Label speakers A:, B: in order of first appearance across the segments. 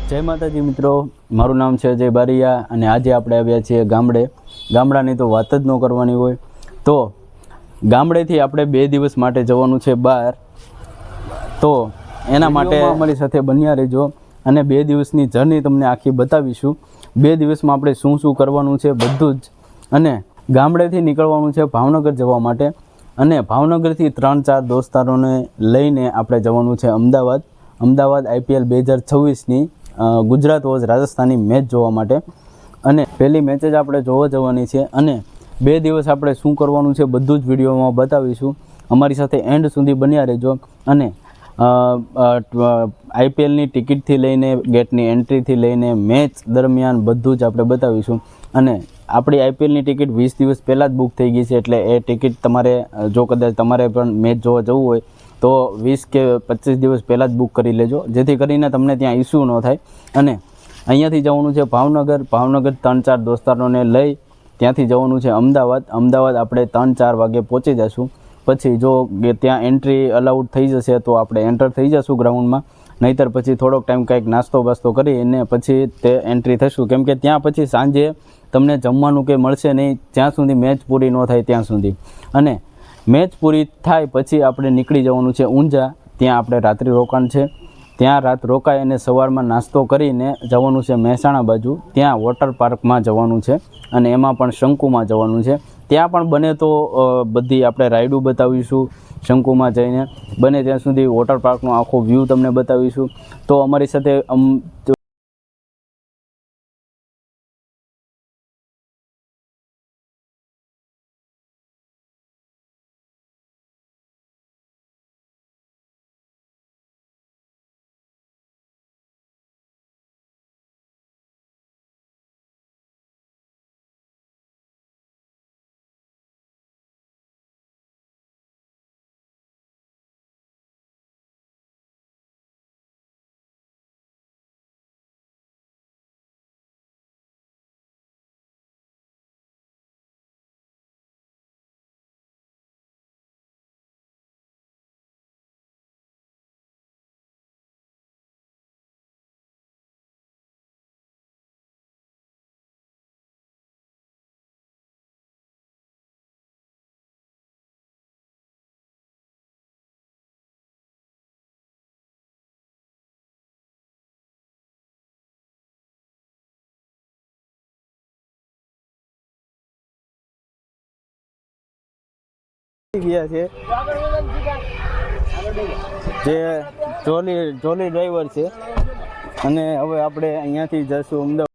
A: જય માતાજી મિત્રો, મારું નામ છે અજય બારિયા અને આજે આપણે આવ્યા છીએ ગામડે. ગામડાની તો વાત જ ન કરવાની હોય. તો ગામડેથી આપણે 2 દિવસ માટે જવાનું છે બહાર. તો એના માટે અમારી સાથે બન્યા રહેજો અને 2 દિવસની જર્ની તમને આખી બતાવીશું. 2 દિવસમાં આપણે શું શું કરવાનું છે બધું જ. અને ગામડેથી નીકળવાનું છે ભાવનગર જવા માટે અને ભાવનગરથી 3-4 દોસ્તારોને લઈને આપણે જવાનું છે અમદાવાદ IPL 2026ની ગુજરાત વોઝ રાજસ્થાની મેચ જોવા માટે. અને પહેલી મેચ જ આપણે જોવા જવાની છે અને 2 દિવસ આપણે શું કરવાનું છે બધું જ વિડીયોમાં બતાવીશું. અમારી સાથે એન્ડ સુધી બન્યા રહેજો અને IPLની ટિકિટથી લઈને ગેટની એન્ટ્રીથી લઈને મેચ દરમિયાન બધું જ આપણે બતાવીશું. અને આપણી IPLની ટિકિટ 20 દિવસ પહેલાં જ બુક થઈ ગઈ છે, એટલે એ ટિકિટ તમારે જો કદાચ તમારે પણ મેચ જોવા જવું હોય તો 20 કે 25 દિવસ પહેલાં જ બુક કરી લેજો, જેથી કરીને તમને ત્યાં ઇસ્યુ ન થાય. અને અહીંયાથી જવાનું છે ભાવનગર 3-4 દોસ્તારોને લઈ ત્યાંથી જવાનું છે અમદાવાદ આપણે 3-4 વાગે પહોંચી જશું. પછી જો ત્યાં એન્ટ્રી અલાઉડ થઈ જશે તો આપણે એન્ટર થઈ જશું ગ્રાઉન્ડમાં, નહીંતર પછી થોડોક ટાઈમ કંઈક નાસ્તો બાસ્તો કરીને પછી તે એન્ટ્રી થશું. કેમ કે ત્યાં પછી સાંજે તમને જમવાનું કે મળશે નહીં જ્યાં સુધી મેચ પૂરી ન થાય ત્યાં સુધી. અને મેચ પૂરી થાય પછી આપણે નીકળી જવાનું છે ઊંઝા. ત્યાં આપણે રાત્રિ રોકાણ છે, ત્યાં રાત રોકાઈ અને સવારમાં નાસ્તો કરીને જવાનું છે મહેસાણા બાજુ. ત્યાં વોટર પાર્કમાં જવાનું છે અને એમાં પણ શંકુમાં જવાનું છે. ત્યાં પણ બને તો બધી આપણે રાઈડો બતાવીશું. શંકુમાં જઈને બને ત્યાં સુધી વોટર પાર્કનો આખો વ્યૂ તમને બતાવીશું. તો અમારી સાથે ગયા છે જે ટ્રોલી ડ્રાઈવર છે અને હવે આપણે અહીંયાથી જઈશું અમદાવાદ.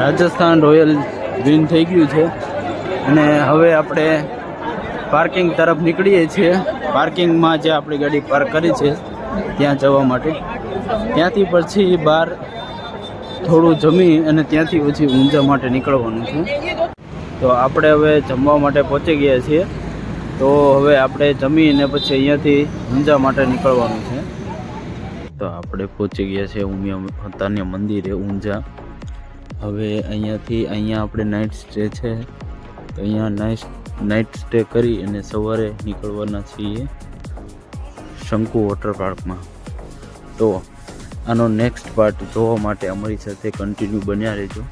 A: રાજસ્થાન રોયલ વિન થઈ ગયું છે અને હવે આપણે પાર્કિંગ તરફ નીકળીએ છીએ. પાર્કિંગમાં જે આપણી ગાડી પાર્ક કરી છે ત્યાં જવા માટે. ત્યાંથી પછી બહાર થોડું જમી અને ત્યાંથી પછી ઊંઝા માટે નીકળવાનું છે. તો આપણે હવે જમવા માટે પહોંચી ગયા છીએ. તો હવે આપણે જમીને પછી અહીંયાથી ઊંઝા માટે નીકળવાનું છે. તો આપણે પહોંચી ગયા છીએ ઉમિયા માતાના મંદિરે ઊંઝા. હવે અહીંયા આપણે નાઇટ સ્ટે છે, તો અહીંયા નાઇટ સ્ટે કરી અને સવારે નીકળવાના છીએ શંકુ વોટર પાર્કમાં. તો આનો નેક્સ્ટ પાર્ટ જોવા માટે અમારી સાથે કન્ટિન્યુ બન્યા રહેજો.